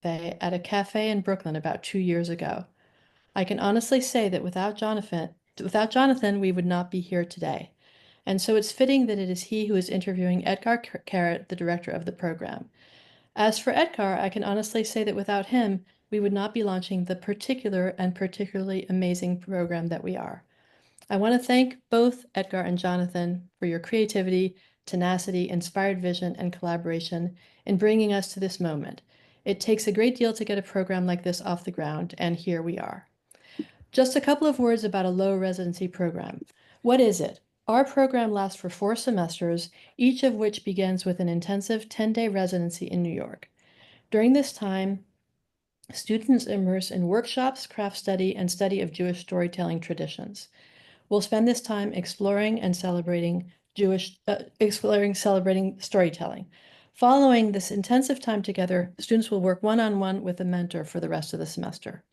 MFA at a cafe in Brooklyn about 2 years ago. I can honestly say that without Jonathan, we would not be here today. And so it's fitting that it is he who is interviewing Etgar Keret, the director of the program. As for Etgar, I can honestly say that without him, we would not be launching the particular and particularly amazing program that we are. I want to thank both Etgar and Jonathan for your creativity, tenacity, inspired vision, and collaboration in bringing us to this moment. It takes a great deal to get a program like this off the ground, and here we are. Just a couple of words about a low residency program. What is it? Our program lasts for 4 semesters, each of which begins with an intensive 10-day residency in New York. During this time, students immerse in workshops, craft study, and study of Jewish storytelling traditions. We'll spend this time exploring and celebrating storytelling. Following this intensive time together, students will work one-on-one with a mentor for the rest of the semester.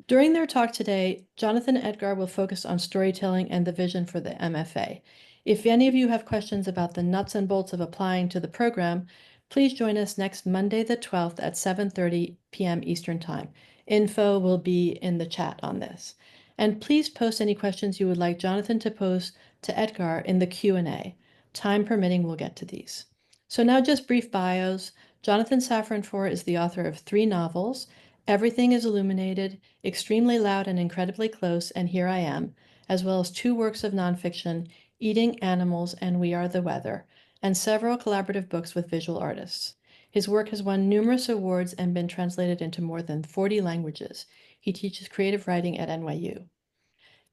During their talk today, Jonathan and Etgar will focus on storytelling and the vision for the MFA. If any of you have questions about the nuts and bolts of applying to the program, please join us next Monday the 12th at 7:30 p.m. Eastern Time. Info will be in the chat on this. And please post any questions you would like Jonathan to pose to Etgar in the Q&A. Time permitting, we'll get to these. So now just brief bios. Jonathan Safran Foer is the author of 3 novels, Everything is Illuminated, Extremely Loud and Incredibly Close, and Here I Am, as well as 2 works of nonfiction, Eating Animals and We Are the Weather, and several collaborative books with visual artists. His work has won numerous awards and been translated into more than 40 languages. He teaches creative writing at NYU.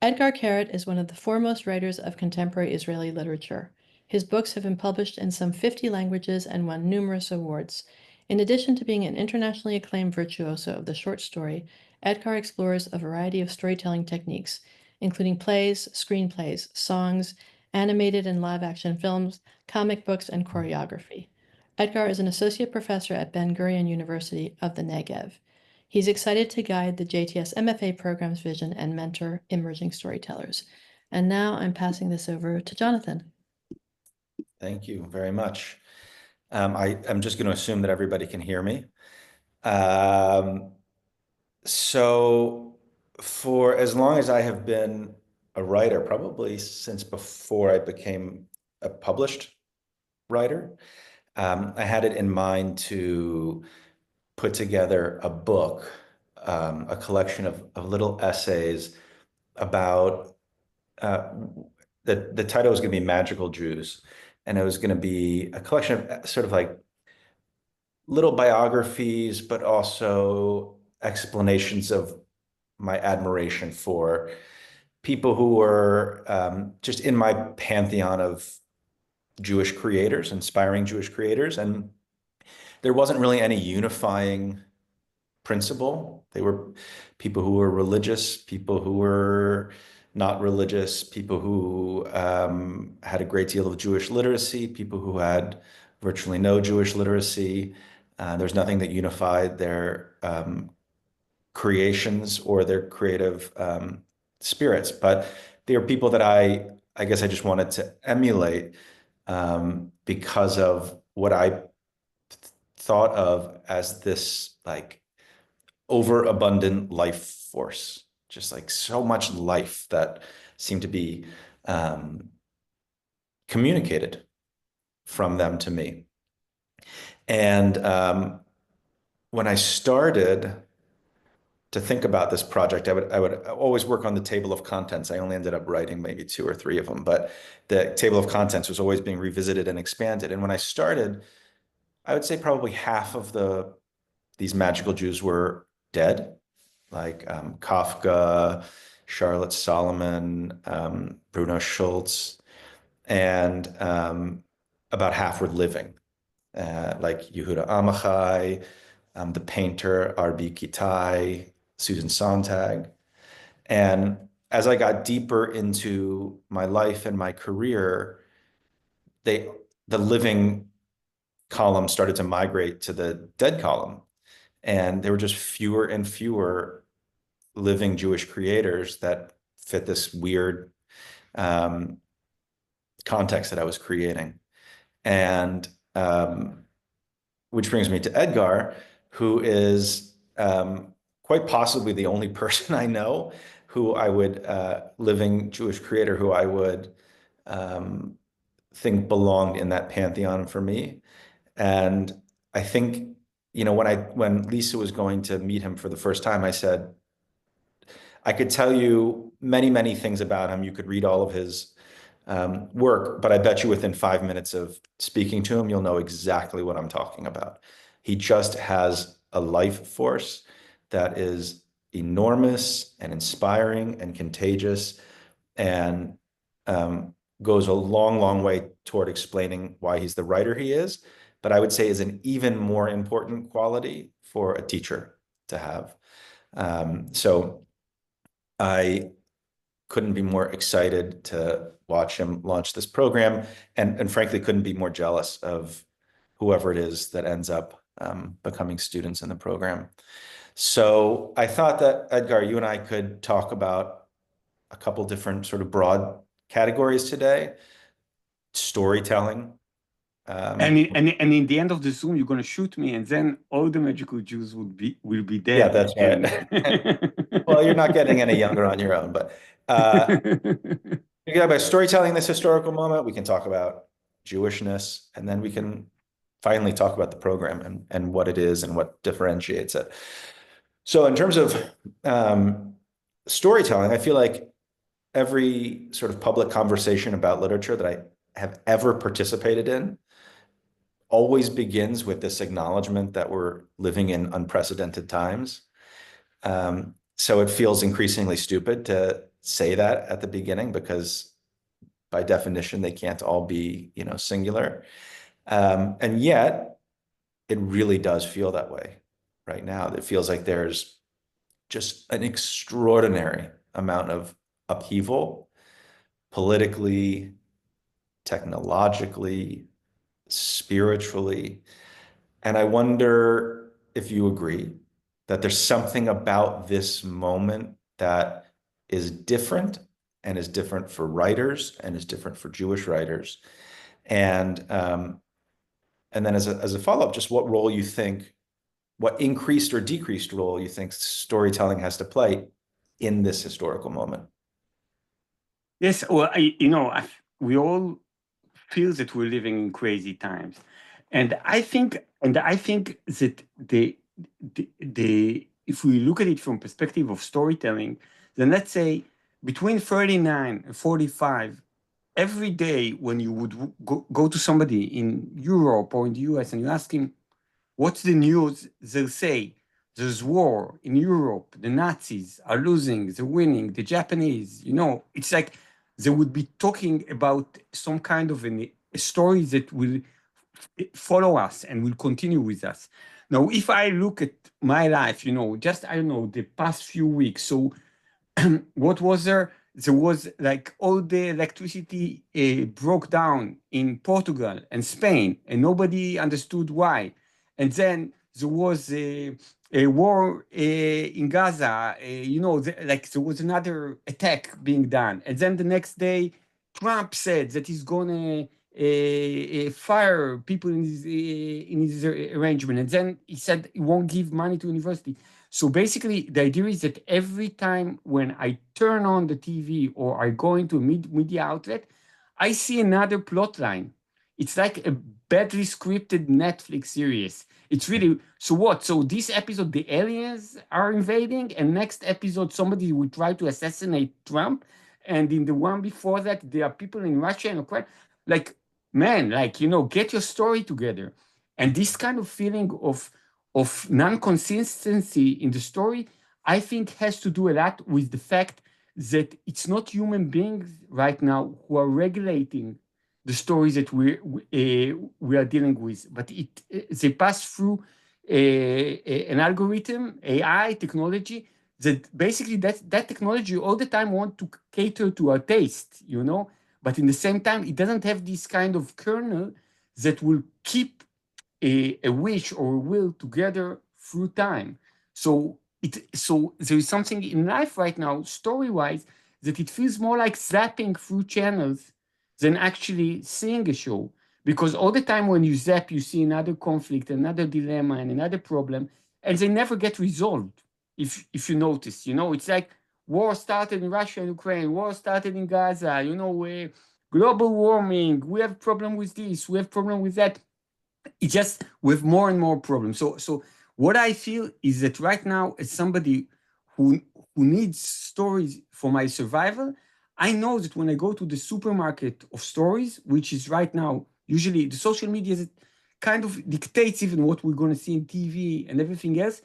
Etgar Keret is one of the foremost writers of contemporary Israeli literature. His books have been published in some 50 languages and won numerous awards. In addition to being an internationally acclaimed virtuoso of the short story, Etgar explores a variety of storytelling techniques, including plays, screenplays, songs, animated and live-action films, comic books, and choreography. Etgar is an associate professor at Ben-Gurion University of the Negev. He's excited to guide the JTS MFA program's vision and mentor emerging storytellers. And now I'm passing this over to Jonathan. Thank you very much. I'm just going to assume that everybody can hear me. So for as long as I have been a writer, probably since before I became a published writer, I had it in mind to put together a book, a collection of little essays about the title was going to be Magical Jews, and it was going to be a collection of sort of like little biographies, but also explanations of my admiration for people who were just in my pantheon of Jewish creators, inspiring Jewish creators. And there wasn't really any unifying principle. They were people who were religious, people who were not religious, people who had a great deal of Jewish literacy, people who had virtually no Jewish literacy. There's nothing that unified their creations or their creative spirits, but they are people that I guess I just wanted to emulate because of what I thought of as this like overabundant life force, just like so much life that seemed to be communicated from them to me. And when I started to think about this project, I would always work on the table of contents. I only ended up writing maybe 2 or 3 of them, but the table of contents was always being revisited and expanded. And when I started, I would say probably half of these magical Jews were dead, like Kafka, Charlotte Solomon, Bruno Schultz, and about half were living, like Yehuda Amichai, the painter R.B. Kitai, Susan Sontag. And as I got deeper into my life and my career, the living column started to migrate to the dead column. And there were just fewer and fewer living Jewish creators that fit this weird context that I was creating. And which brings me to Etgar, who is quite possibly the only person I know who I would, living Jewish creator, who I would think belonged in that pantheon for me. And I think, when Lisa was going to meet him for the first time, I said, I could tell you many, many things about him. You could read all of his work, but I bet you within 5 minutes of speaking to him, you'll know exactly what I'm talking about. He just has a life force that is enormous and inspiring and contagious, and goes a long, long way toward explaining why he's the writer he is, but I would say is an even more important quality for a teacher to have. So I couldn't be more excited to watch him launch this program, and frankly, couldn't be more jealous of whoever it is that ends up becoming students in the program. So I thought that, Edgar, you and I could talk about a couple different sort of broad categories today. Storytelling. And in the end of the Zoom, you're gonna shoot me, and then all the magical Jews will be Yeah, dead. that's right. Well, you're not getting any younger on your own, but we can talk about storytelling, this historical moment. We can talk about Jewishness, and then we can finally talk about the program and what it is and what differentiates it. So in terms of storytelling, I feel like every sort of public conversation about literature that I have ever participated in always begins with this acknowledgement that we're living in unprecedented times. So it feels increasingly stupid to say that at the beginning, because by definition, they can't all be, singular. And yet it really does feel that way right now. It feels like there's just an extraordinary amount of upheaval politically, technologically, spiritually. And I wonder if you agree that there's something about this moment that is different, and is different for writers, and is different for Jewish writers. And then as a follow-up, just what increased or decreased role you think storytelling has to play in this historical moment? Yes, well, we all feel that we're living in crazy times, and I think that the if we look at it from perspective of storytelling, then let's say between 39 and 45, every day when you would go to somebody in Europe or in the US and you ask him, what's the news? They'll say, there's war in Europe. The Nazis are losing, they're winning, the Japanese, it's like they would be talking about some kind of a story that will follow us and will continue with us. Now, if I look at my life, just, I don't know, the past few weeks, so what was there? There was like all the electricity broke down in Portugal and Spain, and nobody understood why. And then there was a war in Gaza, like there was another attack being done. And then the next day, Trump said that he's going to fire people in his arrangement. And then he said he won't give money to university. So basically, the idea is that every time when I turn on the TV or I go into a media outlet, I see another plot line. It's like a badly scripted Netflix series. It's really, so what? So this episode, the aliens are invading, and next episode, somebody will try to assassinate Trump. And in the one before that, there are people in Russia and Ukraine. Like, man, get your story together. And this kind of feeling of non-consistency in the story, I think has to do a lot with the fact that it's not human beings right now who are regulating the stories that we are dealing with, but they pass through an algorithm, AI technology, that basically that technology all the time want to cater to our taste, but in the same time, it doesn't have this kind of kernel that will keep a wish or a will together through time. So there is something in life right now, story-wise, that it feels more like zapping through channels than actually seeing a show. Because all the time when you zap, you see another conflict, another dilemma, and another problem. and they never get resolved. If you notice, it's like war started in Russia and Ukraine, war started in Gaza, global warming, we have problem with this, we have problem with that. It's just with more and more problems. So what I feel is that right now, as somebody who needs stories for my survival, I know that when I go to the supermarket of stories, which is right now, usually the social media kind of dictates even what we're going to see in TV and everything else,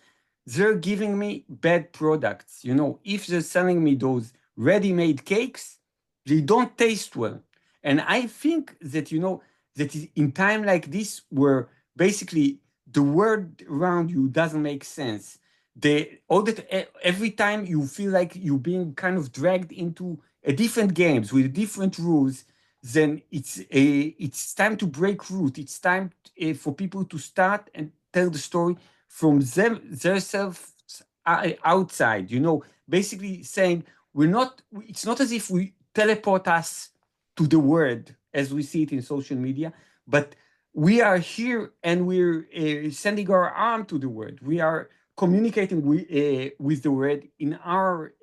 they're giving me bad products. If they're selling me those ready-made cakes, they don't taste well. And I think that, that in time like this, where basically the world around you doesn't make sense, every time you feel like you're being kind of dragged into a different games with different rules, then it's time to break root. It's time for people to start and tell the story from themselves outside. Basically saying it's not as if we teleport us to the world as we see it in social media, but we are here and we're sending our arm to the world. We are communicating with the world in our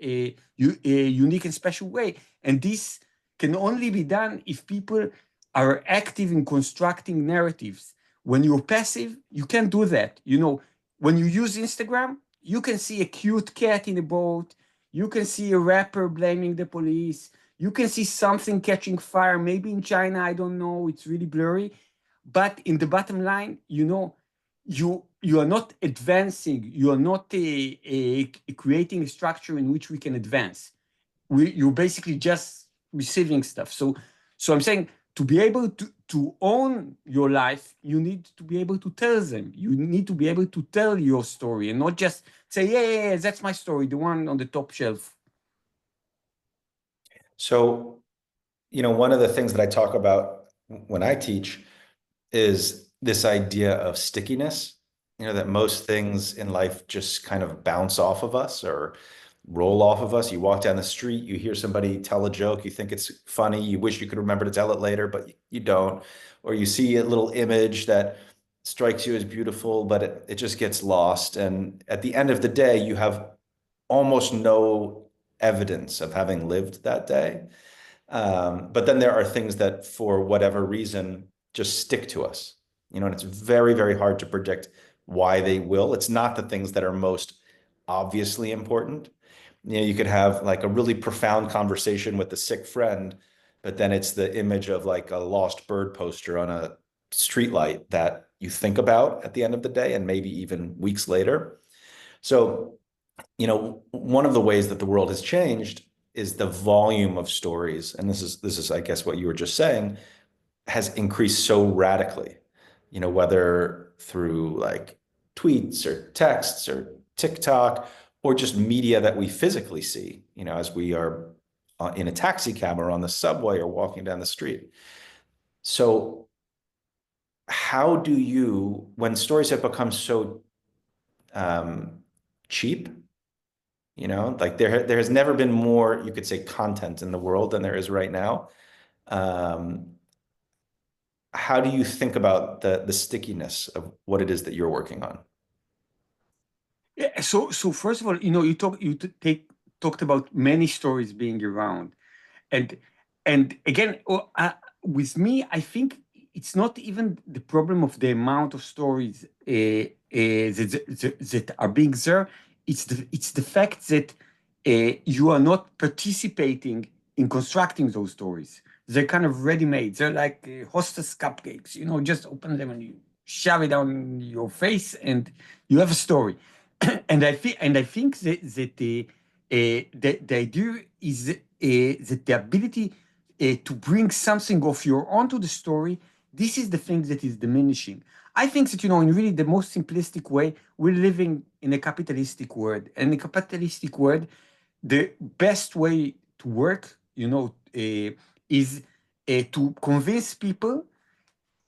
unique and special way. And this can only be done if people are active in constructing narratives. When you're passive, you can't do that. When you use Instagram, you can see a cute cat in a boat. You can see a rapper blaming the police. You can see something catching fire, maybe in China, I don't know, it's really blurry. But in the bottom line, you are not advancing, you are not creating a structure in which we can advance. You're basically just receiving stuff. So I'm saying to be able to own your life, you need to be able to tell them. You need to be able to tell your story and not just say, yeah, that's my story, the one on the top shelf. So, one of the things that I talk about when I teach is this idea of stickiness, that most things in life just kind of bounce off of us or roll off of us. You walk down the street, you hear somebody tell a joke, you think it's funny, you wish you could remember to tell it later, but you don't. Or you see a little image that strikes you as beautiful, but it just gets lost. And at the end of the day, you have almost no evidence of having lived that day. But then there are things that, for whatever reason, just stick to us, and it's very, very hard to predict why they will. It's not the things that are most obviously important. You could have like a really profound conversation with a sick friend, but then it's the image of like a lost bird poster on a streetlight that you think about at the end of the day and maybe even weeks later. So, one of the ways that the world has changed is the volume of stories. And this is, I guess, what you were just saying, has increased so radically, whether through like tweets or texts or TikTok or just media that we physically see, as we are in a taxi cab or on the subway or walking down the street. So how do you, when stories have become so cheap, like there has never been more, you could say, content in the world than there is right now. How do you think about the stickiness of what it is that you're working on? Yeah, so first of all, you talked about many stories being around, and again, with me, I think it's not even the problem of the amount of stories that are being there. It's the fact that you are not participating in constructing those stories. They're kind of ready-made. They're like hostess cupcakes. Just open them and you shove it down your face, and you have a story. and I think that the idea is that the ability to bring something of your own to the story, this is the thing that is diminishing. I think that, in really the most simplistic way, we're living in a capitalistic world. And in a capitalistic world, the best way to work, is to convince people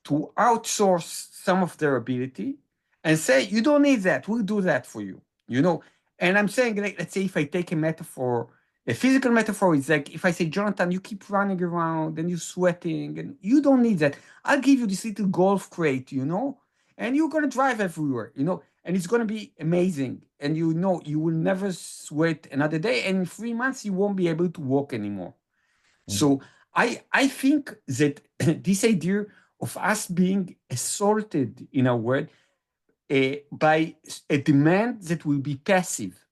to outsource some of their ability and say, you don't need that, we'll do that for you, And I'm saying, like, let's say if I take a metaphor, a physical metaphor, it's like if I say, Jonathan, you keep running around and you're sweating and you don't need that. I'll give you this little golf crate, and you're going to drive everywhere, and it's going to be amazing. And you know, you will never sweat another day. And in 3 months, you won't be able to walk anymore. So I think that this idea of us being assaulted in our world by a demand that will be passive,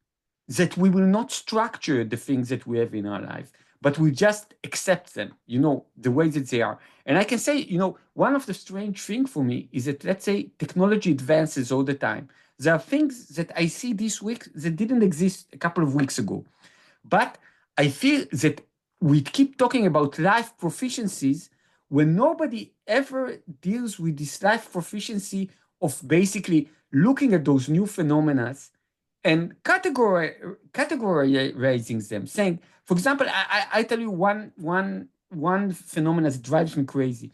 that we will not structure the things that we have in our life, but we just accept them, you know, the way that they are. And I can say, you know, one of the strange things for me is that, let's say, technology advances all the time. There are things that I see this week that didn't exist a couple of weeks ago. But I feel that we keep talking about life proficiencies when nobody ever deals with this life proficiency of basically looking at those new phenomena and categorizing them, saying, for example, I tell you one phenomenon that drives me crazy.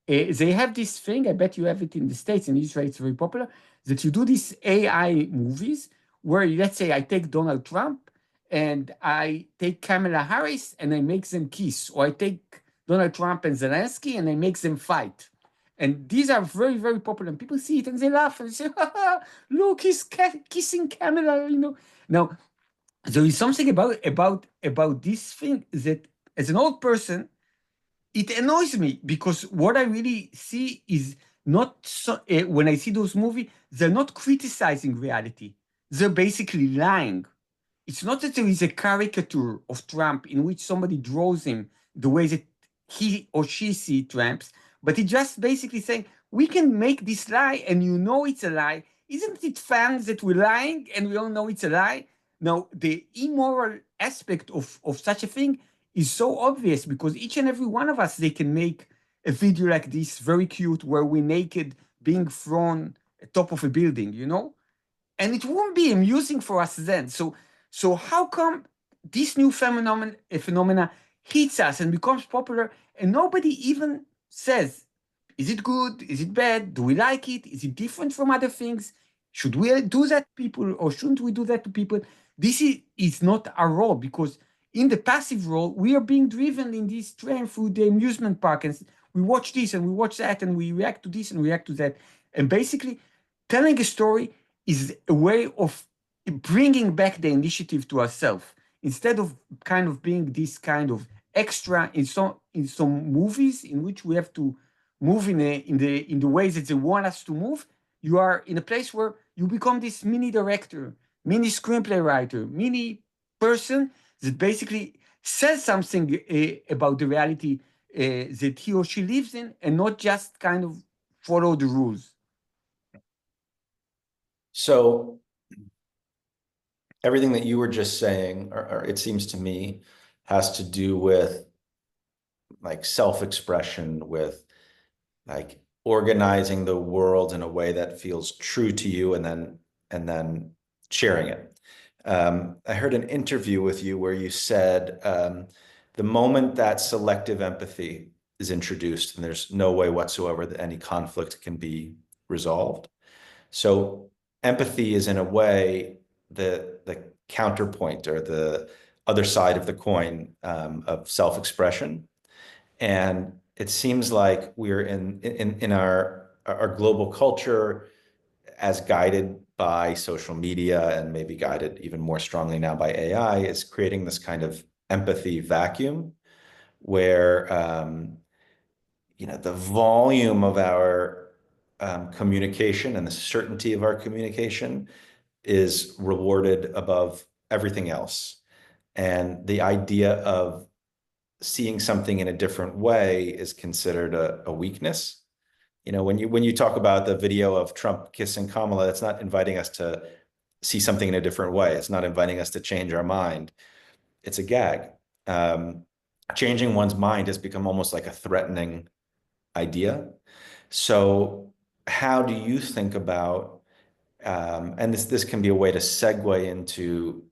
They have this thing, I bet you have it in the States, in Israel it's very popular, that you do these AI movies where, let's say, I take Donald Trump and I take Kamala Harris and I make them kiss, or I take Donald Trump and Zelensky and I make them fight. And these are very, very popular. And people see it and they laugh and they say, look, he's kissing Kamala, you know. Now, there is something about this thing that, as an old person, it annoys me, because what I really see is not so, when I see those movies, they're not criticizing reality. They're basically lying. It's not that there is a caricature of Trump in which somebody draws him the way that he or she see Trumps, but he just basically saying, we can make this lie and you know it's a lie. Isn't it fun that we're lying and we all know it's a lie? Now, the immoral aspect of such a thing is so obvious, because each and every one of us, they can make a video like this, very cute, where we're naked being thrown atop of a building, you know? And it won't be amusing for us then. So how come this new phenomena hits us and becomes popular, and nobody even says, is it good? Is it bad? Do we like it? Is it different from other things? Should we do that to people, or shouldn't we do that to people? This is not our role, because in the passive role, we are being driven in this train through the amusement park, and we watch this and we watch that and we react to this and react to that. And basically, telling a story is a way of bringing back the initiative to ourselves, instead of kind of being this kind of extra in some movies in which we have to move in the ways that they want us to move. You are in a place where you become this mini director, mini screenplay writer, mini person that basically says something about the reality that he or she lives in, and not just kind of follow the rules. So everything that you were just saying, or it seems to me, has to do with like self-expression, with like organizing the world in a way that feels true to you, and then sharing it. I heard an interview with you where you said the moment that selective empathy is introduced, and there's no way whatsoever that any conflict can be resolved. So empathy is, in a way, the counterpoint, or the other side of the coin, of self-expression. And it seems like we're in our global culture, as guided by social media, and maybe guided even more strongly now by AI, is creating this kind of empathy vacuum where the volume of our communication and the certainty of our communication is rewarded above everything else. And the idea of seeing something in a different way is considered a weakness. When you talk about the video of Trump kissing Kamala, that's not inviting us to see something in a different way. It's not inviting us to change our mind. It's a gag. Changing one's mind has become almost like a threatening idea. So how do you think about, and this can be a way to segue into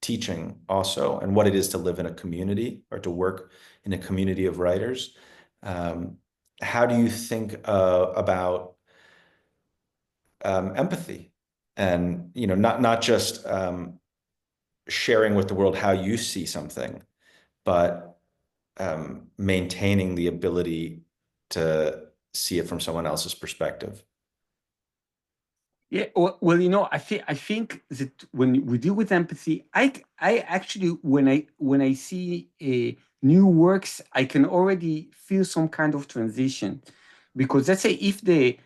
teaching also, and what it is to live in a community, or to work in a community of writers. How do you think about empathy, and not just sharing with the world how you see something, but maintaining the ability to see it from someone else's perspective? Yeah, well, I think that when we deal with empathy, I actually when I see new works, I can already feel some kind of transition, because let's say if the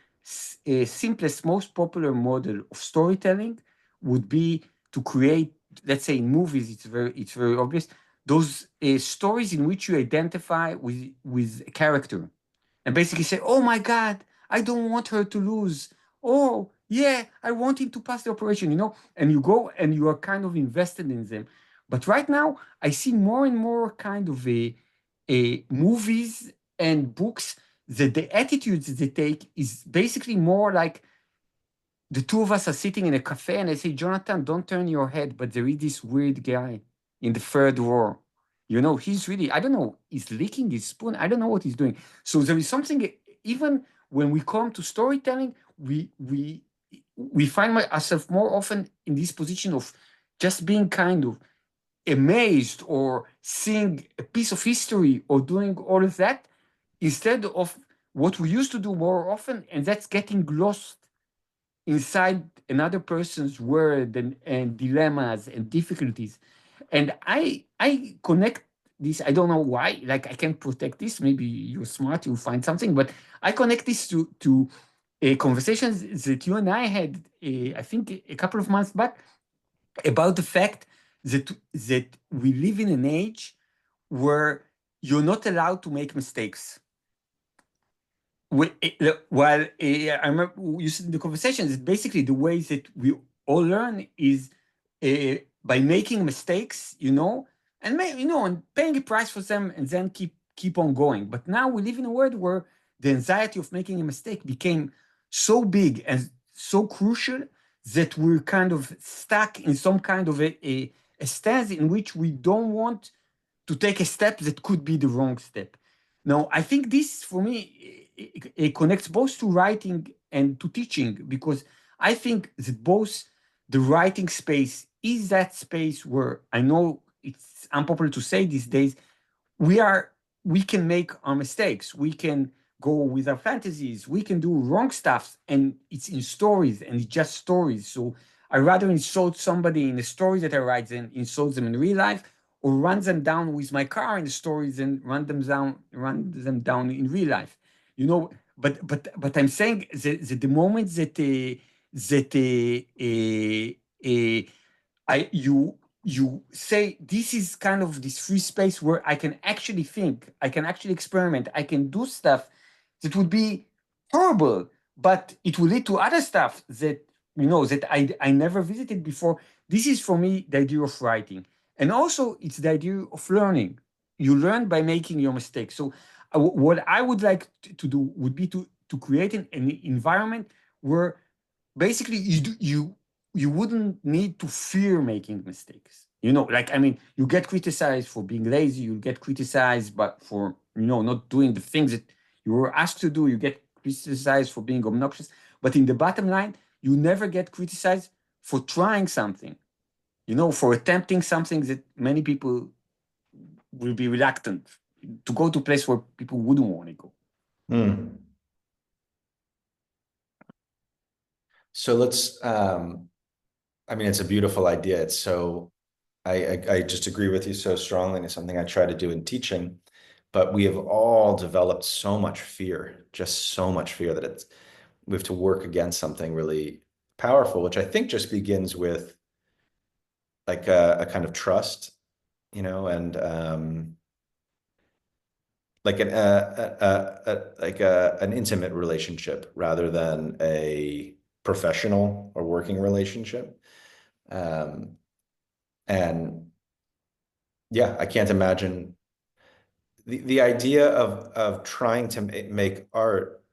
simplest, most popular model of storytelling would be to create, let's say in movies, it's very obvious, those stories in which you identify with a character, and basically say, "Oh my God, I don't want her to lose. Oh, yeah, I want him to pass the operation," and you go and you are kind of invested in them. But right now, I see more and more kind of a movies and books that the attitudes they take is basically more like the two of us are sitting in a cafe and I say, "Jonathan, don't turn your head, but there is this weird guy in the third row. He's really, I don't know, he's licking his spoon. I don't know what he's doing." So there is something, even when we come to storytelling, we find ourselves more often in this position of just being kind of amazed or seeing a piece of history or doing all of that, instead of what we used to do more often, and that's getting lost inside another person's world and dilemmas and difficulties. And I connect this, I don't know why, like I can protect this, maybe you're smart, you'll find something, but I connect this to conversations that you and I had, I think a couple of months back, about the fact that we live in an age where you're not allowed to make mistakes. While I remember you said in the conversation that basically the way that we all learn is by making mistakes, and paying a price for them, and then keep on going. But now we live in a world where the anxiety of making a mistake became so big and so crucial that we're kind of stuck in some kind of a stance in which we don't want to take a step that could be the wrong step. Now, I think this, for me, it connects both to writing and to teaching, because I think that both the writing space is that space where, I know it's unpopular to say these days, we can make our mistakes. We can go with our fantasies. We can do wrong stuff, and it's in stories, and it's just stories. So I rather insult somebody in the story that I write than insult them in real life, or run them down with my car in the stories and run them down in real life. But I'm saying that the moment that you say this is kind of this free space where I can actually think, I can actually experiment, I can do stuff that would be horrible, but it will lead to other stuff that I never visited before. This is for me the idea of writing. And also it's the idea of learning. You learn by making your mistakes. So what I would like to do would be to create an environment where basically you wouldn't need to fear making mistakes. You get criticized for being lazy, you get criticized but for not doing the things that you were asked to do, you get criticized for being obnoxious, but in the bottom line, you never get criticized for trying something, for attempting something that many people will be reluctant to go to a place where people wouldn't want to go. Hmm. So let's, it's a beautiful idea. It's so, I just agree with you so strongly, and it's something I try to do in teaching, but we have all developed so much fear, just so much fear that we have to work against something really powerful, which I think just begins with like a kind of trust, and like an intimate relationship rather than a professional or working relationship. And yeah, I can't imagine the idea of trying to make art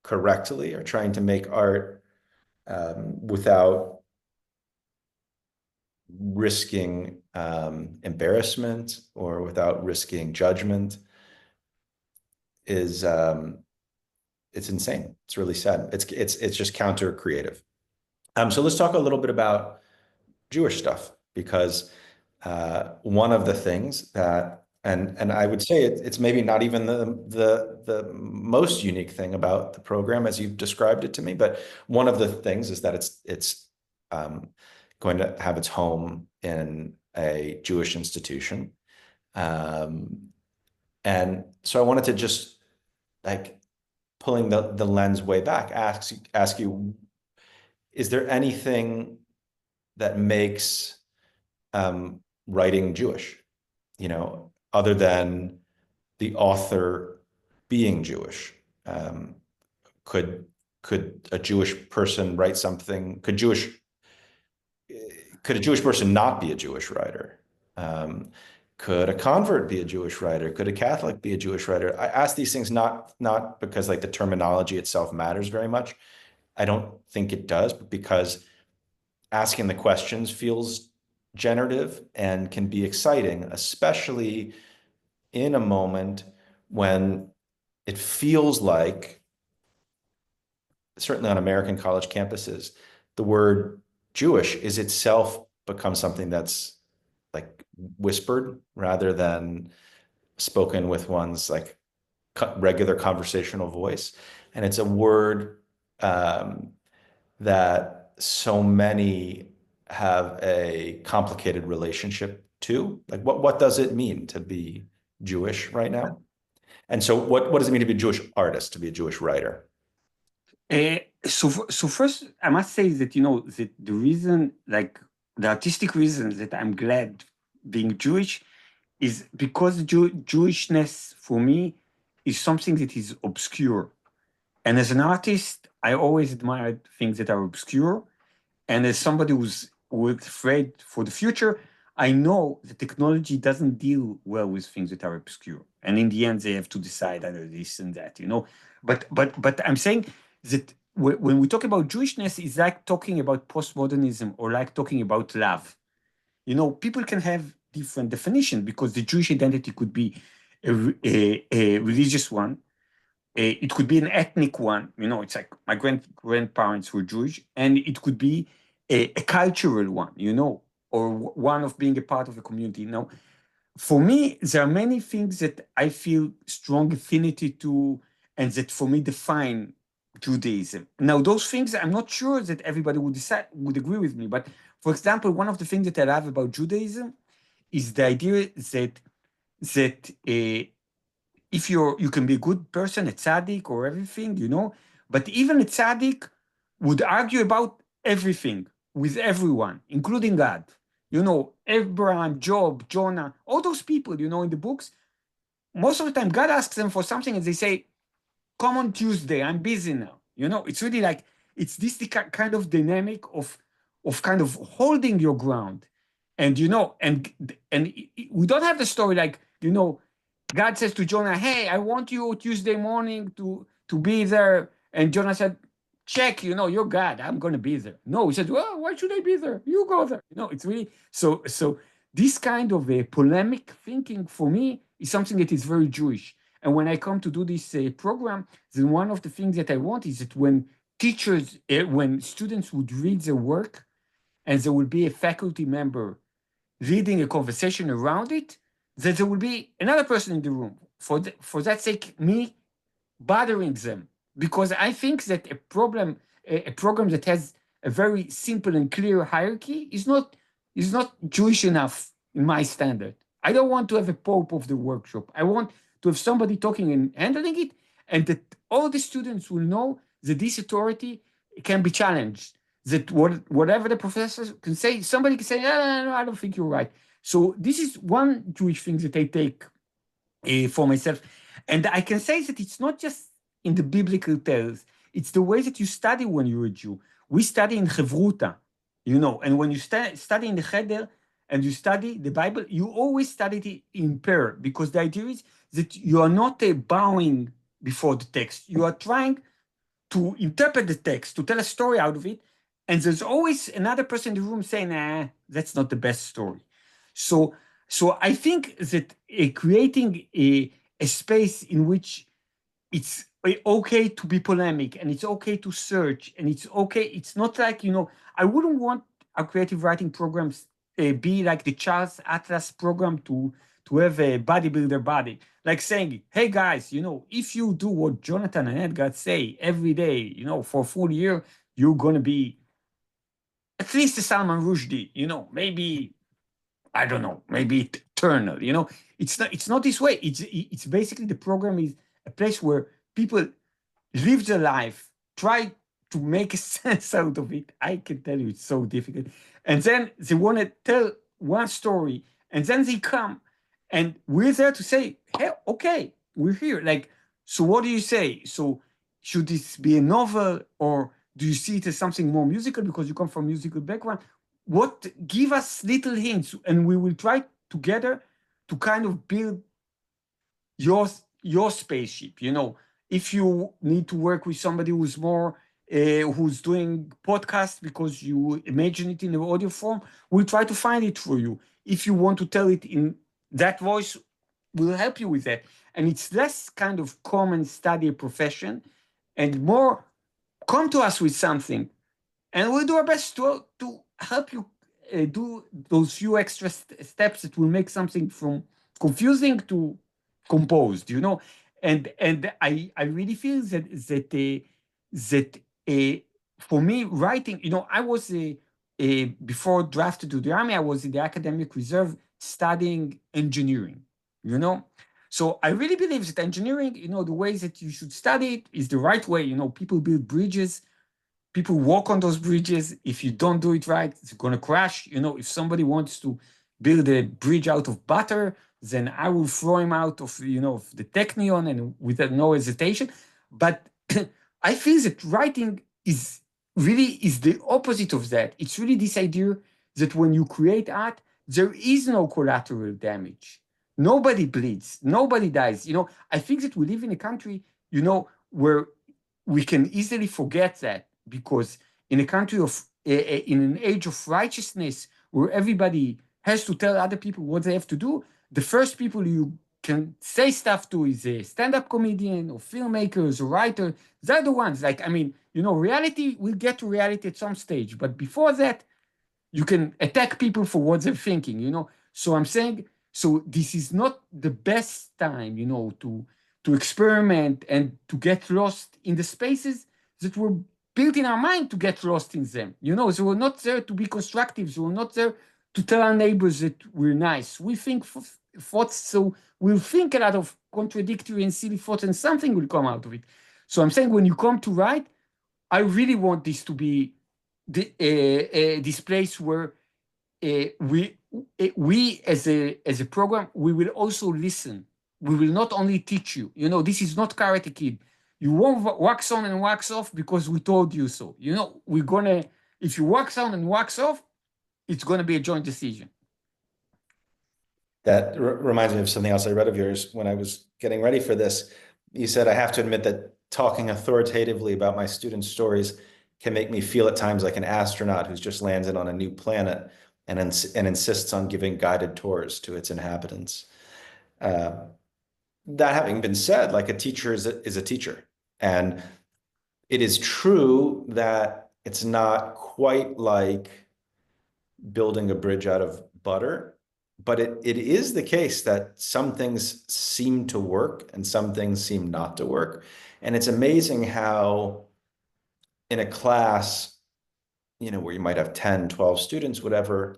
correctly, or trying to make art without risking embarrassment or without risking judgment is it's insane. It's really sad. It's just counter creative. So let's talk a little bit about Jewish stuff, because one of the things that And I would say it's maybe not even the most unique thing about the program as you've described it to me, but one of the things is that it's going to have its home in a Jewish institution. And so I wanted to just, like, pulling the lens way back, ask you, is there anything that makes writing Jewish, other than the author being Jewish? Could a Jewish person write something? Could a Jewish person not be a Jewish writer? Could a convert be a Jewish writer? Could a Catholic be a Jewish writer? I ask these things not because, like, the terminology itself matters very much. I don't think it does, but because asking the questions feels generative and can be exciting, especially in a moment when it feels like, certainly on American college campuses, the word Jewish is itself become something that's, like, whispered rather than spoken with one's, like, regular conversational voice. And it's a word that so many have a complicated relationship to. Like, what does it mean to be Jewish right now? And so what does it mean to be a Jewish artist, to be a Jewish writer? So first, I must say that, that the reason, like the artistic reason that I'm glad being Jewish is because Jewishness for me is something that is obscure. And as an artist, I always admired things that are obscure. And as somebody who's afraid for the future, I know that technology doesn't deal well with things that are obscure. And in the end, they have to decide either this and that, But I'm saying that when we talk about Jewishness, it's like talking about postmodernism or like talking about love. People can have different definitions because the Jewish identity could be a religious one. It could be an ethnic one. It's like my grandparents were Jewish, and it could be a cultural one, or one of being a part of a community. For me, there are many things that I feel strong affinity to, and that for me define Judaism. Now, those things, I'm not sure that everybody would agree with me. But for example, one of the things that I love about Judaism is the idea that if you can be a good person, a tzaddik or everything, but even a tzaddik would argue about everything with everyone, including God. Abraham, Job, Jonah, all those people, in the books, most of the time God asks them for something and they say, come on Tuesday, I'm busy now. It's really like, it's this kind of dynamic of kind of holding your ground. And, and we don't have the story like, God says to Jonah, hey, I want you Tuesday morning to be there. And Jonah said, check, you're God, I'm going to be there. No, he said, well, why should I be there? You go there. It's really, so this kind of a polemic thinking for me is something that is very Jewish. And when I come to do this program, then one of the things that I want is that when when students would read the work and there will be a faculty member leading a conversation around it, that there will be another person in the room. For that sake, me bothering them. Because I think that a program that has a very simple and clear hierarchy is not Jewish enough in my standard. I don't want to have a pope of the workshop. I want to have somebody talking and handling it, and that all the students will know that this authority can be challenged. That whatever the professor can say, somebody can say, no, I don't think you're right. So this is one Jewish thing that I take for myself. And I can say that it's not just in the biblical tales, it's the way that you study when you're a Jew. We study in Chevruta, and when you study in the Cheder and you study the Bible, you always study it in pair, because the idea is that you are not bowing before the text. You are trying to interpret the text, to tell a story out of it, and there's always another person in the room saying, nah, that's not the best story. So I think that creating a space in which it's okay to be polemic and it's okay to search and it's okay. It's not like, I wouldn't want our creative writing programs be like the Charles Atlas program to to have a bodybuilder body. Like saying, hey guys, if you do what Jonathan and Edgar say every day, for a full year, you're going to be at least a Salman Rushdie, maybe, I don't know, maybe eternal, it's not this way. It's basically, the program is a place where people live their life, try to make a sense out of it. I can tell you it's so difficult. And then they want to tell one story, and then they come, and we're there to say, hey, okay, we're here. Like, so what do you say? So should this be a novel, or do you see it as something more musical because you come from a musical background? Give us little hints, and we will try together to kind of build your spaceship. If you need to work with somebody who's more who's doing podcasts because you imagine it in the audio form, we'll try to find it for you. If you want to tell it in that voice, we'll help you with that. And it's less kind of come and study a profession, and more come to us with something, and we'll do our best to help you do those few extra steps that will make something from confusing to composed, and I really feel that for me, writing, I was before drafted to the army, I was in the academic reserve studying engineering, so I really believe that engineering, the ways that you should study it is the right way. People build bridges, people walk on those bridges. If you don't do it right, it's going to crash. If somebody wants to build a bridge out of butter, then I will throw him out of, of the Technion, and with no hesitation. But I feel that writing is the opposite of that. It's really this idea that when you create art, there is no collateral damage. Nobody bleeds, nobody dies. I think that we live in a country, where we can easily forget that, because in a country in an age of righteousness, where everybody has to tell other people what they have to do, the first people you can say stuff to is a stand-up comedian or filmmakers or writer. They're the ones. Reality, we'll get to reality at some stage, but before that, you can attack people for what they're thinking. So I'm saying, so this is not the best time, to experiment and to get lost in the spaces that were built in our mind to get lost in them. So we're not there to be constructive. So we're not there to tell our neighbors that we're nice. We think thoughts, so we'll think a lot of contradictory and silly thoughts, and something will come out of it. So I'm saying, when you come to write, I really want this to be this place where we as a program, we will also listen. We will not only teach you. This is not Karate Kid. You won't wax on and wax off because we told you so. We're gonna, if you wax on and wax off, it's gonna be a joint decision. That reminds me of something else I read of yours when I was getting ready for this. You said, I have to admit that talking authoritatively about my students' stories can make me feel at times like an astronaut who's just landed on a new planet and insists on giving guided tours to its inhabitants. That having been said, like, a teacher is a teacher. And it is true that it's not quite like building a bridge out of butter, but it is the case that some things seem to work and some things seem not to work. And it's amazing how in a class, where you might have 10, 12 students, whatever,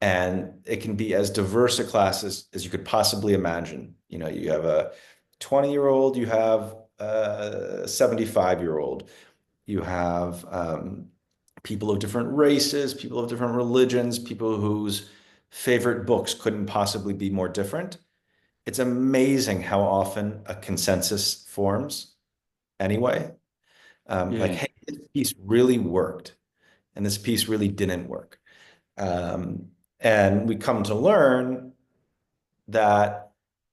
and it can be as diverse a class as you could possibly imagine. You have a 20-year-old, you have a 75-year-old, you have people of different races, people of different religions, people whose favorite books couldn't possibly be more different. It's amazing how often a consensus forms anyway. Like, hey, this piece really worked and this piece really didn't work. And we come to learn that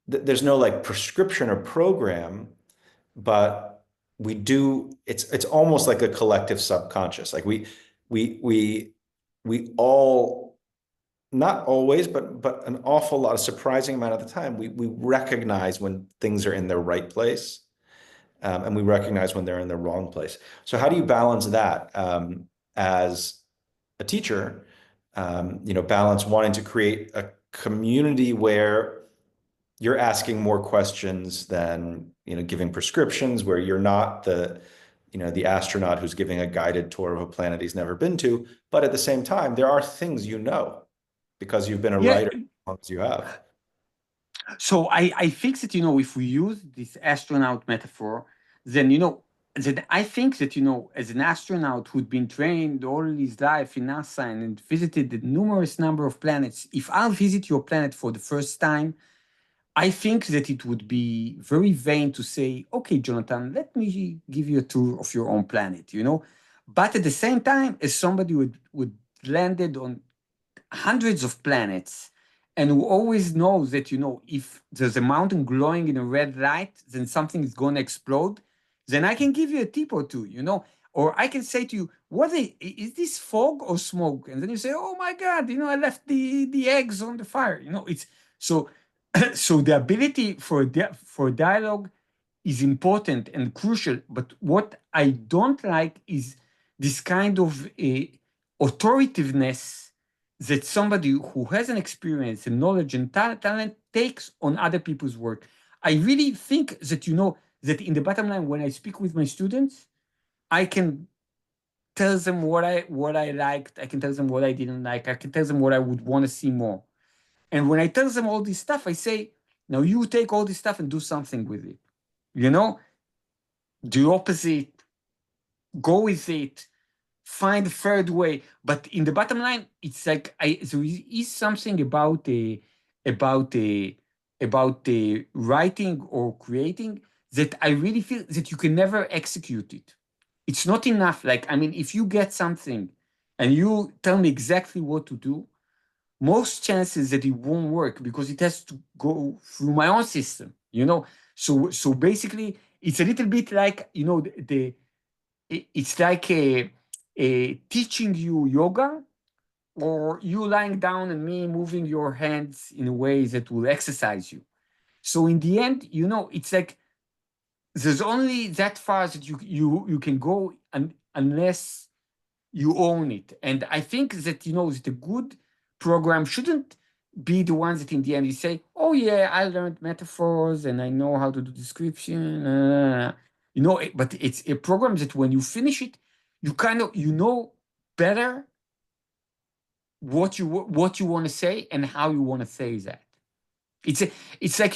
there's no like prescription or program, but we do, it's almost like a collective subconscious. Like we all, not always, but an awful lot, a surprising amount of the time, we recognize when things are in their right place, and we recognize when they're in the wrong place. So how do you balance that as a teacher? Balance wanting to create a community where you're asking more questions than, giving prescriptions, where you're not the astronaut who's giving a guided tour of a planet he's never been to. But at the same time, there are things because you've been a Yeah. writer as long as you have. So I think that, if we use this astronaut metaphor, then, that I think that, as an astronaut who'd been trained all his life in NASA and visited the numerous number of planets, if I'll visit your planet for the first time, I think that it would be very vain to say, okay, Jonathan, let me give you a tour of your own planet, But at the same time, as somebody would landed on hundreds of planets and who always knows that, if there's a mountain glowing in a red light, then something is going to explode, then I can give you a tip or two, Or I can say to you, is this fog or smoke? And then you say, oh my God, I left the eggs on the fire. It's so so the ability for dialogue is important and crucial. But what I don't like is this kind of authoritativeness that somebody who has an experience and knowledge and talent takes on other people's work. I really think that, that in the bottom line, when I speak with my students, I can tell them what I liked. I can tell them what I didn't like. I can tell them what I would want to see more. And when I tell them all this stuff, I say, now you take all this stuff and do something with it. The opposite, go with it, find a third way. But in the bottom line, it's like there is something about about writing or creating that I really feel that you can never execute it. It's not enough. If you get something and you tell me exactly what to do, most chances that it won't work because it has to go through my own system, So basically, it's a little bit like, it's like teaching you yoga, or you lying down and me moving your hands in a way that will exercise you. So in the end, it's like there's only that far that you can go, unless you own it. And I think that, that a good program shouldn't be the ones that in the end you say, oh yeah, I learned metaphors and I know how to do description, but it's a program that when you finish it, you kind of, better what you want to say and how you want to say that. It's like,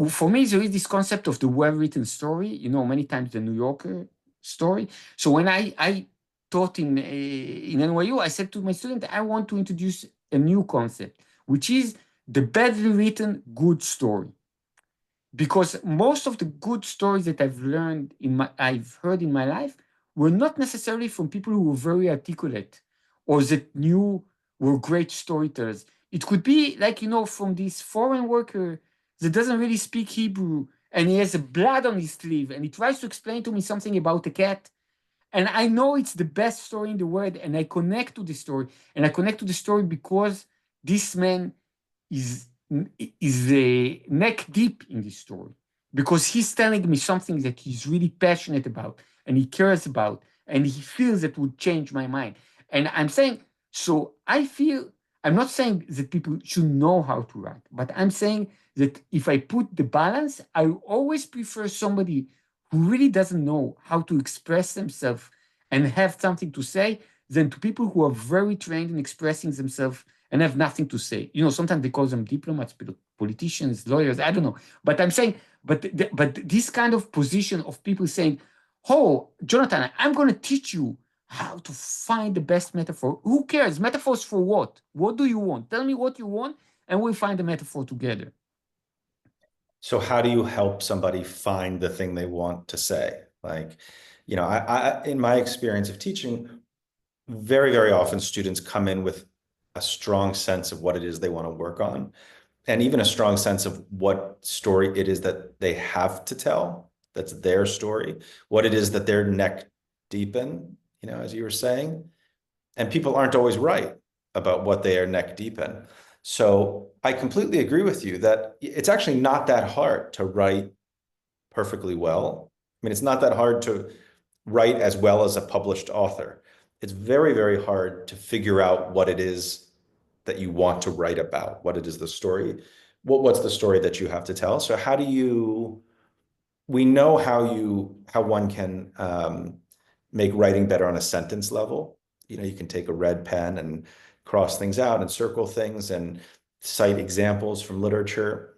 for me, there is this concept of the well-written story, many times the New Yorker story. So when I taught in NYU, I said to my student, I want to introduce a new concept, which is the badly written good story. Because most of the good stories that I've heard in my life were not necessarily from people who were very articulate or that were great storytellers. It could be like, from this foreign worker that doesn't really speak Hebrew and he has a blood on his sleeve and he tries to explain to me something about a cat. And I know it's the best story in the world and I connect to the story. And I connect to the story because this man is neck deep in this story, because he's telling me something that he's really passionate about and he cares about and he feels that would change my mind. And I'm saying, so I'm not saying that people should know how to write, but I'm saying that if I put the balance, I always prefer somebody who really doesn't know how to express themselves and have something to say than to people who are very trained in expressing themselves and have nothing to say. Sometimes they call them diplomats, politicians, lawyers, I don't know. But I'm saying, but this kind of position of people saying, oh, Jonathan, I'm going to teach you how to find the best metaphor. Who cares? Metaphors for what? What do you want? Tell me what you want, and we'll find a metaphor together. So how do you help somebody find the thing they want to say? I in my experience of teaching, very, very often students come in with a strong sense of what it is they want to work on, and even a strong sense of what story it is that they have to tell, that's their story, what it is that they're neck deep in, as you were saying. And people aren't always right about what they are neck deep in. So I completely agree with you that it's actually not that hard to write perfectly well. I mean, it's not that hard to write as well as a published author. It's very, very hard to figure out what it is that you want to write about, what it is the story what's the story that you have to tell? So how do you, we know how one can make writing better on a sentence level. You know, you can take a red pen and cross things out and circle things and cite examples from literature.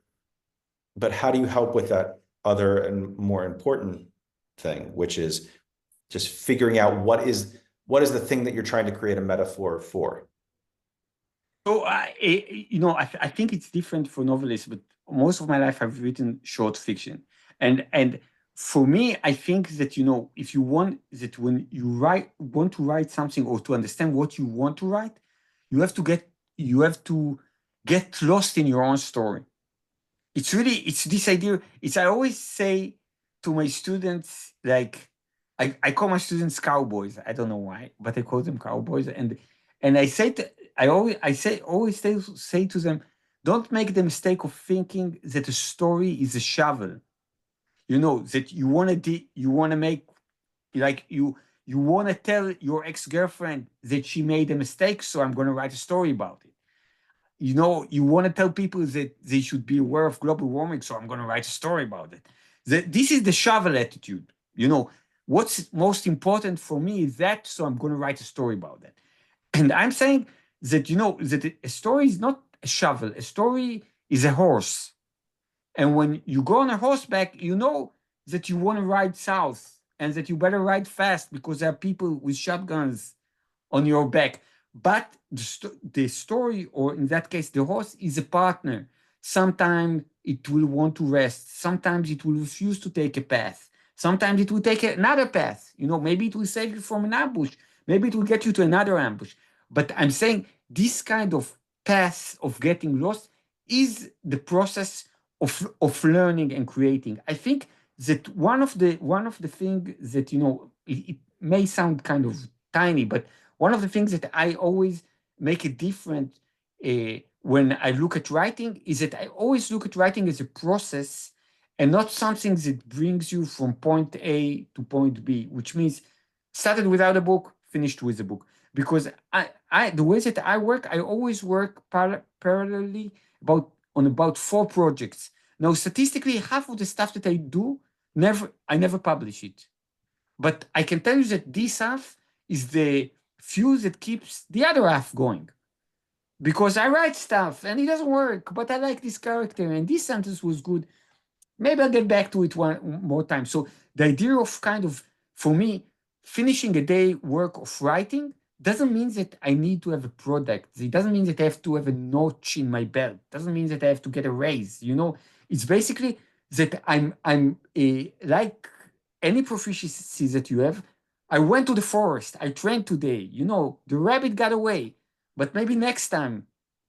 But how do you help with that other and more important thing, which is just figuring out what is the thing that you're trying to create a metaphor for? So I think it's different for novelists, but most of my life I've written short fiction, and for me, I think that if you want that when you want to write something or to understand what you want to write, you have to get lost in your own story. It's this idea. I always say to my students, like I call my students cowboys. I don't know why, but I call them cowboys, and I say always say to them, don't make the mistake of thinking that a story is a shovel. That you want to make, like you want to tell your ex-girlfriend that she made a mistake, so I'm going to write a story about it. You want to tell people that they should be aware of global warming, so I'm going to write a story about it. This is the shovel attitude. What's most important for me is that, so I'm going to write a story about that. And I'm saying that, that a story is not a shovel. A story is a horse. And when you go on a horseback, you know that you want to ride south and that you better ride fast because there are people with shotguns on your back. But the story, or in that case, the horse, is a partner. Sometimes it will want to rest. Sometimes it will refuse to take a path. Sometimes it will take another path. Maybe it will save you from an ambush. Maybe it will get you to another ambush. But I'm saying this kind of path of getting lost is the process of learning and creating. I think that one of the things that it may sound kind of tiny, but one of the things that I always make it different when I look at writing is that I always look at writing as a process and not something that brings you from point A to point B, which means started without a book, finished with a book. Because the way that I work, I always work parallelly on about 4 projects. Now, statistically, half of the stuff that I do, I never publish it. But I can tell you that this half is the fuse that keeps the other half going. Because I write stuff and it doesn't work, but I like this character and this sentence was good. Maybe I'll get back to it one more time. So the idea of kind of, for me, finishing a day work of writing doesn't mean that I need to have a product. It doesn't mean that I have to have a notch in my belt. It doesn't mean that I have to get a raise. It's basically that I'm like any proficiency that you have. I went to the forest. I trained today. The rabbit got away, but maybe next time.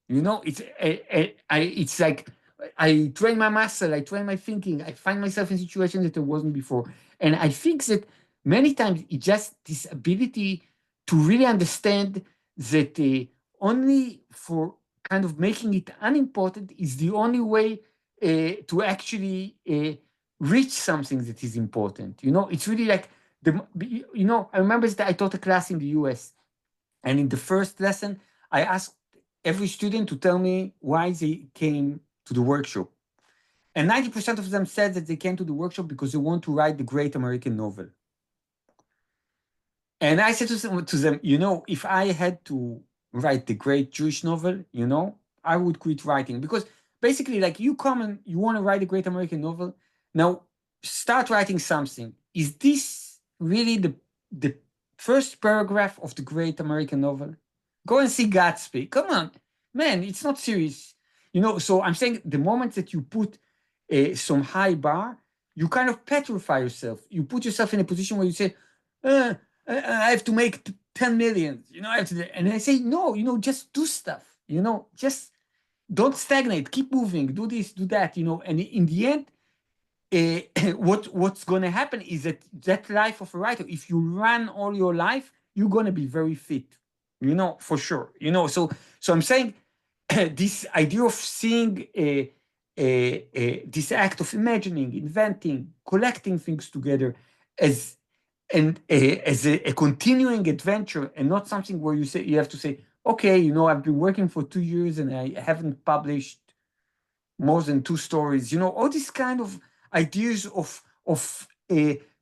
It's like I train my muscle. I train my thinking. I find myself in situations that I wasn't before, and I think that many times it's just this ability to really understand that only for kind of making it unimportant is the only way to actually reach something that is important. It's really like I remember that I taught a class in the US, and in the first lesson, I asked every student to tell me why they came to the workshop. And 90% of them said that they came to the workshop because they want to write the great American novel. And I said to them, if I had to write the great Jewish novel, I would quit writing. Because basically, like, you come and you want to write a great American novel. Now, start writing something. Is this really the first paragraph of the great American novel? Go and see Gatsby. Come on, man, it's not serious. So I'm saying the moment that you put some high bar, you kind of petrify yourself. You put yourself in a position where you say, I have to make 10 million, and I say, no, just do stuff, just don't stagnate, keep moving, do this, do that, and in the end, what's going to happen is that life of a writer, if you run all your life, you're going to be very fit, for sure, so I'm saying this idea of seeing this act of imagining, inventing, collecting things together as a continuing adventure, and not something where you have to say, okay, I've been working for 2 years and I haven't published more than 2 stories. You know, all these kind of ideas of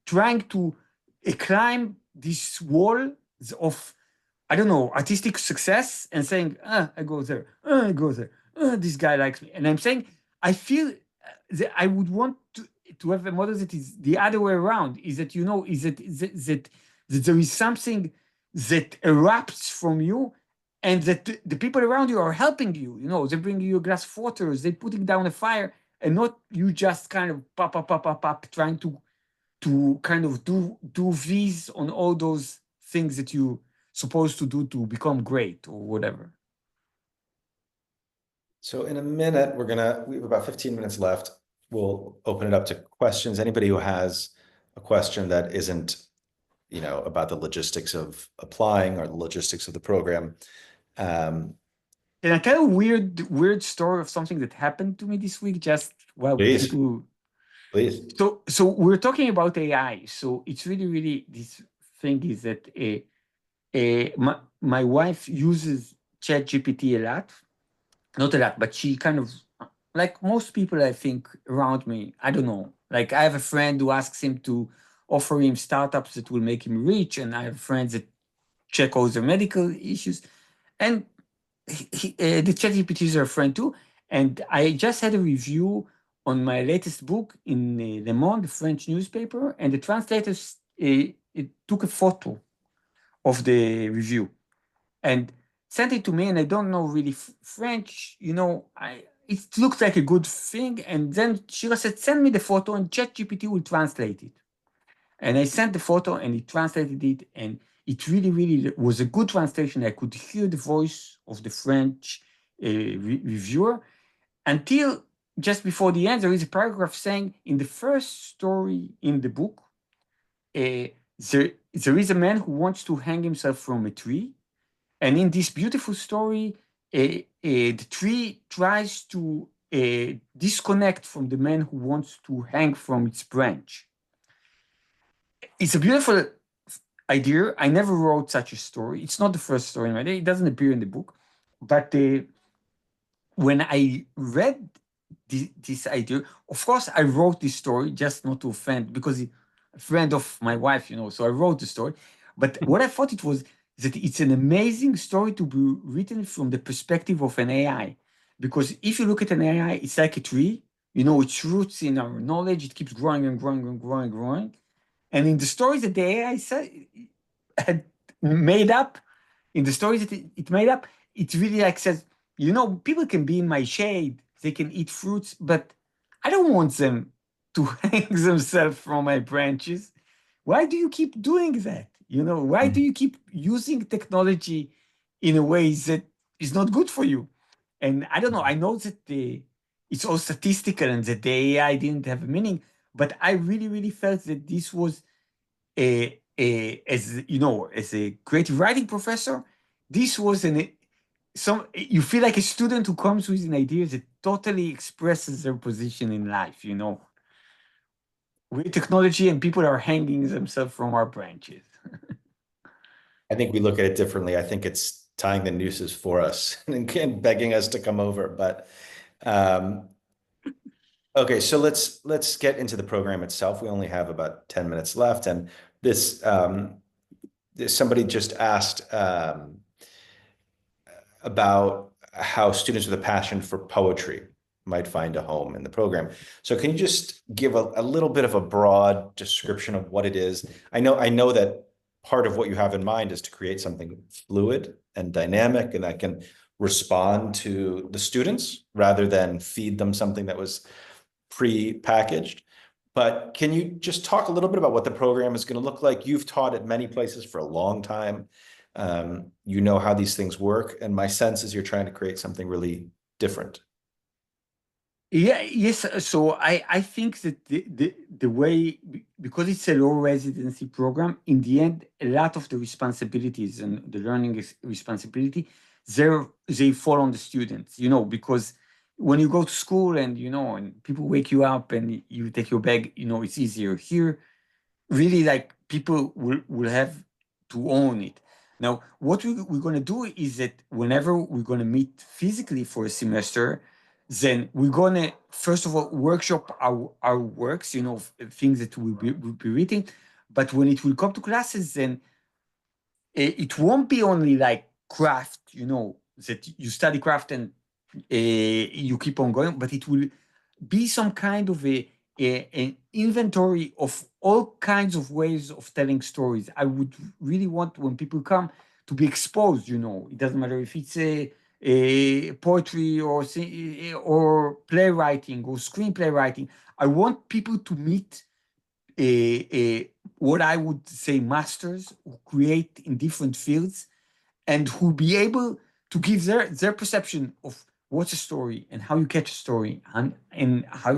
trying to climb this wall of, I don't know, artistic success and saying, I go there, I go there, this guy likes me. And I'm saying, I feel that I would want to have a model that is the other way around, is that, you know, is that there is something that erupts from you, and that the people around you are helping you. You know, they bring you a glass of water, they putting down a fire, and not you just kind of pop, trying to kind of do these on all those things that you supposed to do to become great or whatever. So in a minute, we have about 15 minutes left. We'll open it up to questions. Anybody who has a question that isn't, you know, about the logistics of applying or the logistics of the program. And I tell a weird story of something that happened to me this week, just while Please. people. Please. So we're talking about AI. So it's really this thing is that my wife uses ChatGPT a lot. Not a lot, but she kind of, like most people, I think, around me, I don't know. Like, I have a friend who asks him to offer him startups that will make him rich, and I have friends that check all their medical issues. And the ChatGPT is a friend too. And I just had a review on my latest book in Le Monde, the French newspaper, and the translators it took a photo of the review and sent it to me, and I don't know really French, you know, it looks like a good thing. And then Shira said, send me the photo and ChatGPT will translate it. And I sent the photo and it translated it, and it really was a good translation. I could hear the voice of the French reviewer until just before the end, there is a paragraph saying in the first story in the book, there is a man who wants to hang himself from a tree. And in this beautiful story, the tree tries to disconnect from the man who wants to hang from its branch. It's a beautiful idea. I never wrote such a story. It's not the first story in my day. It doesn't appear in the book. But when I read this idea, of course, I wrote this story just not to offend, because a friend of my wife, you know, so I wrote the story. But what I thought it was that it's an amazing story to be written from the perspective of an AI. Because if you look at an AI, it's like a tree, you know, its roots in our knowledge, it keeps growing and growing and growing and growing. And in the stories that the AI had made up, in the stories that it made up, it really like says, you know, people can be in my shade, they can eat fruits, but I don't want them to hang themselves from my branches. Why do you keep doing that? You know, why do you keep using technology in a way that is not good for you? And I don't know, I know that it's all statistical and that the AI didn't have a meaning, but I really felt that this was as you know, as a creative writing professor, this was you feel like a student who comes with an idea that totally expresses their position in life, you know. With technology and people are hanging themselves from our branches. I think we look at it differently. I think it's tying the nooses for us and begging us to come over. But okay, so let's get into the program itself. We only have about 10 minutes left, and this somebody just asked about how students with a passion for poetry might find a home in the program. So can you just give a little bit of a broad description of what it is? I know that part of what you have in mind is to create something fluid and dynamic and that can respond to the students rather than feed them something that was pre-packaged. But can you just talk a little bit about what the program is going to look like? You've taught at many places for a long time. You know how these things work. And my sense is you're trying to create something really different. Yeah, yes. So I think that the way, because it's a low residency program, in the end, a lot of the responsibilities and the learning responsibility, they fall on the students, you know, because when you go to school and, you know, and people wake you up and you take your bag, you know, it's easier. Here, really, like, people will have to own it. Now, what we're going to do is that whenever we're going to meet physically for a semester, then we're gonna first of all workshop our works, you know, things that we'll be reading. But when it will come to classes, then it won't be only like craft, you know, that you study craft and you keep on going, but it will be some kind of an inventory of all kinds of ways of telling stories. I would really want, when people come, to be exposed, you know. It doesn't matter if it's a poetry or playwriting or screenplay writing. I want people to meet what I would say masters who create in different fields and who be able to give their perception of what's a story and how you catch a story and how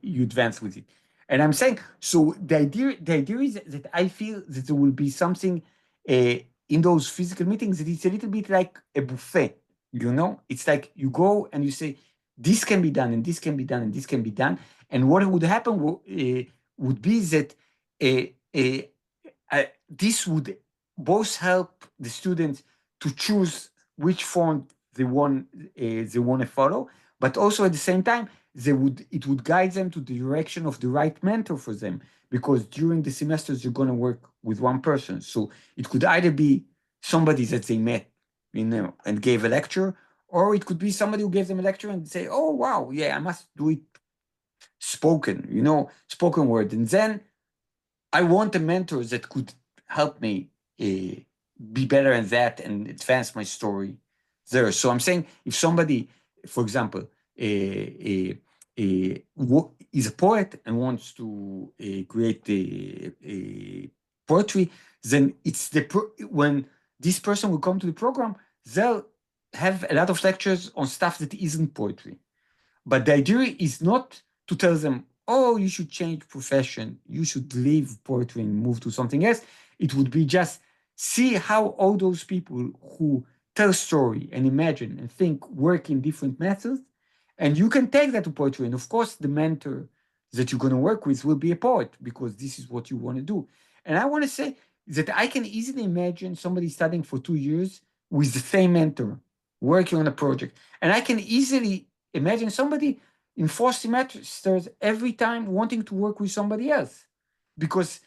you advance with it. And I'm saying, so the idea is that I feel that there will be something in those physical meetings that it's a little bit like a buffet, you know? It's like you go and you say, this can be done and this can be done and this can be done. And what would happen would be that this would both help the students to choose which font they want to follow, but also at the same time it would guide them to the direction of the right mentor for them, because during the semesters you're going to work with one person. So it could either be somebody that they met, you know, and gave a lecture, or it could be somebody who gave them a lecture and say, oh wow, yeah, I must do it spoken, you know, spoken word. And then I want a mentor that could help me be better at that and advance my story there. So I'm saying, if somebody, for example, is a poet and wants to create a poetry, then it's when this person will come to the program, they'll have a lot of lectures on stuff that isn't poetry. But the idea is not to tell them, oh, you should change profession, you should leave poetry and move to something else. It would be just see how all those people who tell story and imagine and think work in different methods, and you can take that to poetry. And of course, the mentor that you're going to work with will be a poet, because this is what you want to do. And I want to say that I can easily imagine somebody studying for 2 years with the same mentor working on a project. And I can easily imagine somebody in 4 semesters every time wanting to work with somebody else, because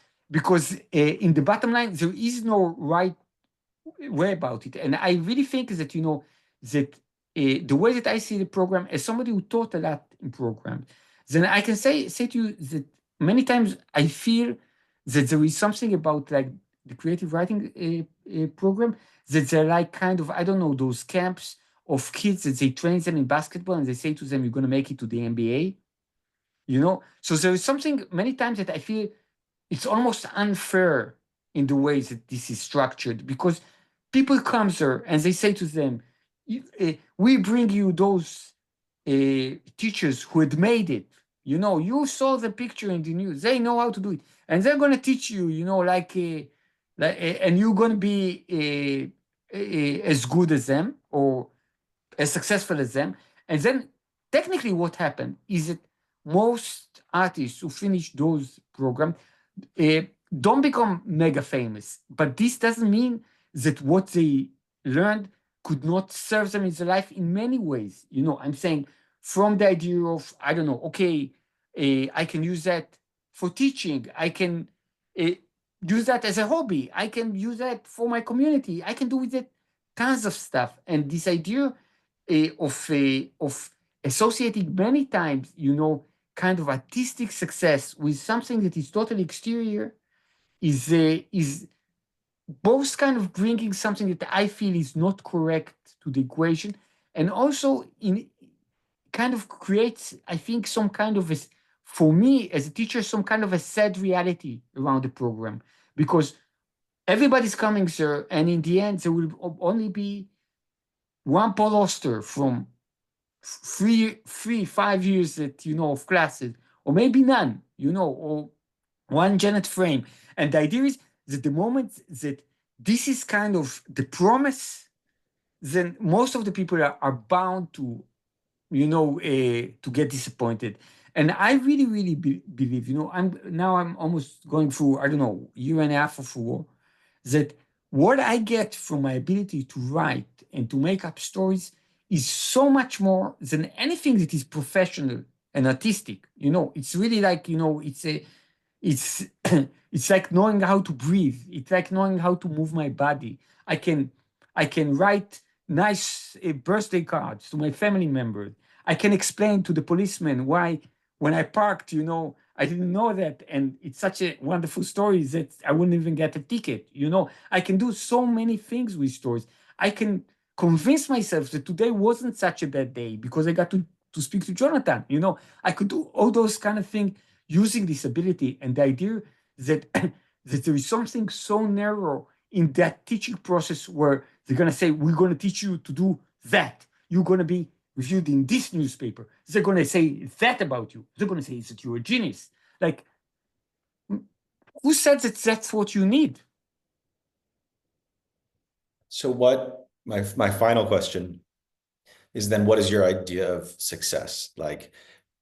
in the bottom line there is no right way about it. And I really think that, you know, that the way that I see the program as somebody who taught a lot in programs, then I can say to you that many times I feel that there is something about like the creative writing program, that they're like kind of, I don't know, those camps of kids that they train them in basketball and they say to them, you're going to make it to the NBA, you know? So there is something many times that I feel it's almost unfair in the way that this is structured, because people come there and they say to them, we bring you those teachers who had made it. You know, you saw the picture in the news. They know how to do it. And they're going to teach you, you know, and you're going to be as good as them or as successful as them. And then technically what happened is that most artists who finish those programs don't become mega famous. But this doesn't mean that what they learned could not serve them in their life in many ways. You know, I'm saying from the idea of, I don't know, okay, I can use that for teaching. I can use that as a hobby. I can use that for my community. I can do with it tons of stuff. And this idea of associating many times, you know, kind of artistic success with something that is totally exterior is both kind of bringing something that I feel is not correct to the equation, and also in kind of creates, I think, some kind of for me as a teacher, some kind of a sad reality around the program, because everybody's coming there, and in the end, there will only be one Paul Auster from 5 years that, you know, of classes, or maybe none, you know, or one Janet Frame. And the idea is that the moment that this is kind of the promise, then most of the people are bound to, you know, to get disappointed. And I really, really believe, you know, I'm almost going through, I don't know, year and a half of war, that what I get from my ability to write and to make up stories is so much more than anything that is professional and artistic. It's really like, it's it's like knowing how to breathe. It's like knowing how to move my body. I can write nice birthday cards to my family members. I can explain to the policeman why when I parked, I didn't know that, and it's such a wonderful story that I wouldn't even get a ticket. I can do so many things with stories. I can convince myself that today wasn't such a bad day because I got to speak to Jonathan. I could do all those kind of things using this ability, and the idea that that there is something so narrow in that teaching process where they're going to say, we're going to teach you to do that. You're going to be reviewed in this newspaper. They're going to say that about you. They're going to say that you're a genius. Like, who said that that's what you need? So my final question is then, what is your idea of success? Like,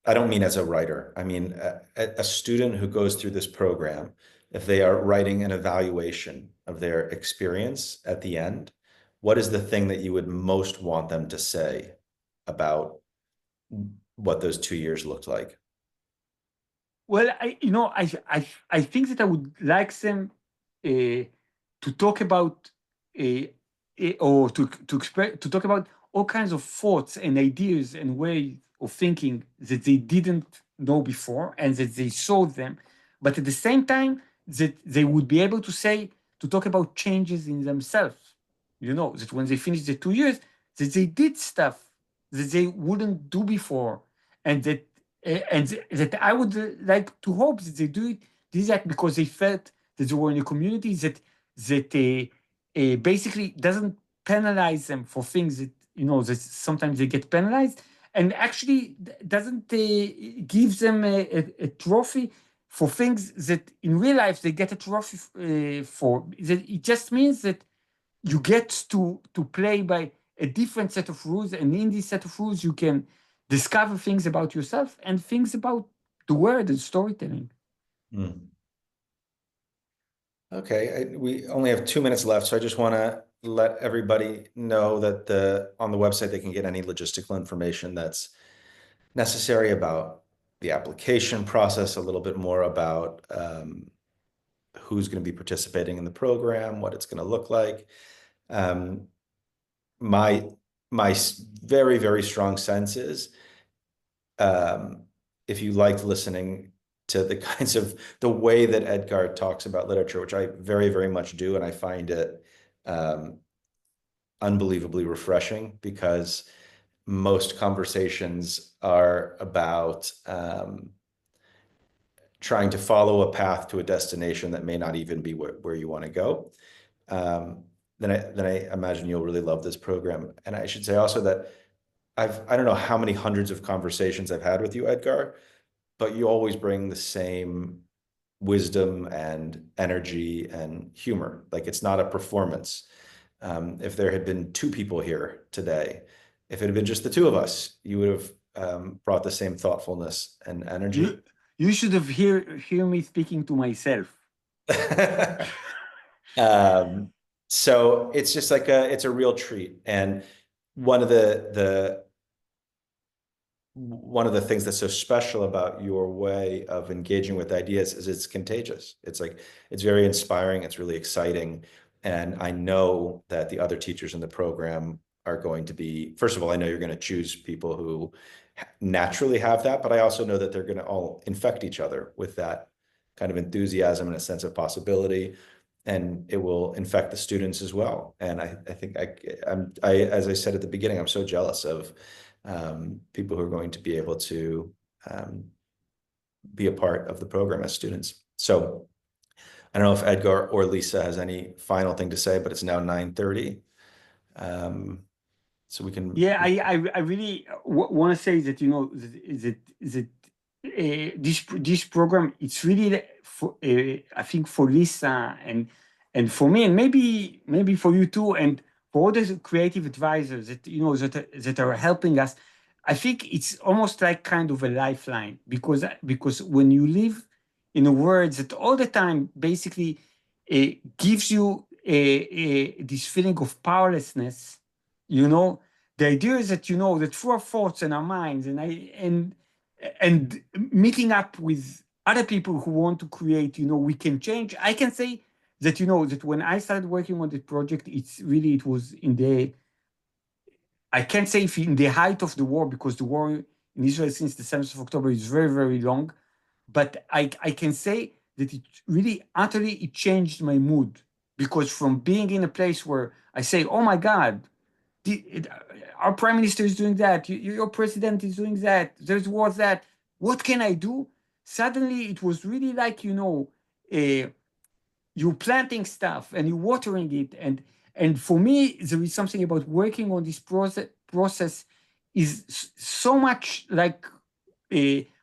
I don't mean as a writer. I mean, a student who goes through this program, if they are writing an evaluation of their experience at the end, what is the thing that you would most want them to say about what those 2 years looked like? Well, I think that I would like them to talk about or to talk about all kinds of thoughts and ideas and ways of thinking that they didn't know before and that they saw them, but at the same time that they would be able to talk about changes in themselves. That when they finish the 2 years, that they did stuff that they wouldn't do before, and that I would like to hope that they did that because they felt that they were in a community that basically doesn't penalize them for things that that sometimes they get penalized, and actually doesn't give them a trophy for things that in real life they get a trophy for. That it just means that you get to play by a different set of rules, and in this set of rules you can discover things about yourself and things about the world and storytelling. Okay, we only have 2 minutes left, so I just want to let everybody know that on the website they can get any logistical information that's necessary about the application process, a little bit more about who's going to be participating in the program, what it's going to look like. My very, very strong sense is if you liked listening to the kinds of the way that Etgar talks about literature, which I very, very much do, and I find it unbelievably refreshing, because most conversations are about trying to follow a path to a destination that may not even be where you want to go. Then I imagine you'll really love this program. And I should say also that I don't know how many hundreds of conversations I've had with you, Etgar, but you always bring the same wisdom and energy and humor. Like, it's not a performance. If there had been 2 people here today, if it had been just the 2 of us, you would have brought the same thoughtfulness and energy. You should have hear me speaking to myself. So it's just like it's a real treat. And one of the things that's so special about your way of engaging with ideas is it's contagious. It's very inspiring. It's really exciting. And I know that the other teachers in the program are going to be, first of all, I know you're going to choose people who naturally have that, but I also know that they're going to all infect each other with that kind of enthusiasm and a sense of possibility, and it will infect the students as well. And I think as I said at the beginning, I'm so jealous of people who are going to be able to be a part of the program as students. So I don't know if Etgar or Lisa has any final thing to say, but it's now 9:30. So we can. Yeah, I really want to say that this program, it's really for I think for Lisa and for me, and maybe for you too, and for all the creative advisors that are helping us. I think it's almost like kind of a lifeline, because when you live in a world that all the time basically gives you this feeling of powerlessness, the idea is that, you know, that through our thoughts and our minds and meeting up with other people who want to create, you know, we can change. I can say that, you know, that when I started working on the project, it was in the, I can't say if in the height of the war, because the war in Israel since the 7th of October is very, very long. But I can say that it really, utterly, it changed my mood. Because from being in a place where I say, oh my God, our prime minister is doing that, your president is doing that, there's war that, what can I do? Suddenly it was really like, you know, you're planting stuff and you're watering it. And for me, there is something about working on this process is so much like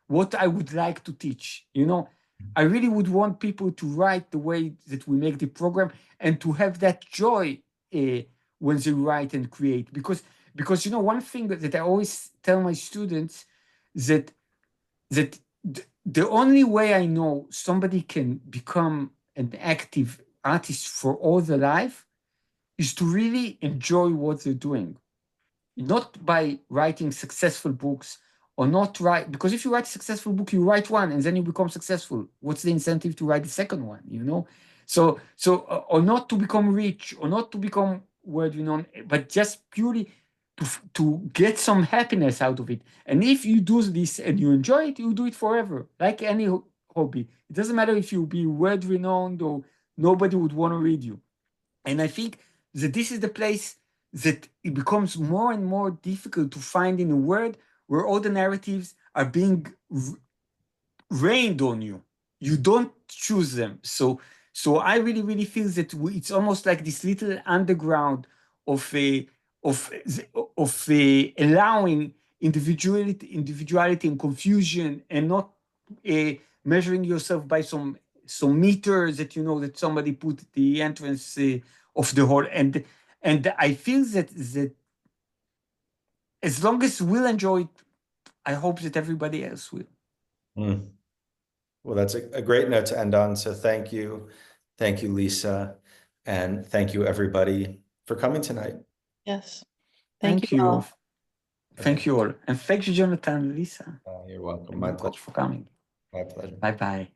what I would like to teach. You know, I really would want people to write the way that we make the program and to have that joy when they write and create. Because you know, one thing that I always tell my students that the only way I know somebody can become an active artist for all their life is to really enjoy what they're doing. Not by writing successful books or not write, because if you write a successful book, you write one and then you become successful. What's the incentive to write the second one, you know? So or not to become rich or not to become world renowned, but just purely to get some happiness out of it. And if you do this and you enjoy it, you do it forever, like any hobby. It doesn't matter if you be world renowned or nobody would want to read you. And I think that this is the place that it becomes more and more difficult to find in a world where all the narratives are being rained on you. You don't choose them. So I really, really feel that it's almost like this little underground of allowing individuality and confusion, and not measuring yourself by some meters that you know that somebody put at the entrance of the hall. And I feel that as long as we'll enjoy it, I hope that everybody else will. Mm. Well, that's a great note to end on. So thank you, Lisa, and thank you everybody for coming tonight. Yes. Thank you you. all. Thank you all. And thank you, Jonathan and Lisa. You're welcome. And My Nicole pleasure. for coming. My pleasure. Bye-bye.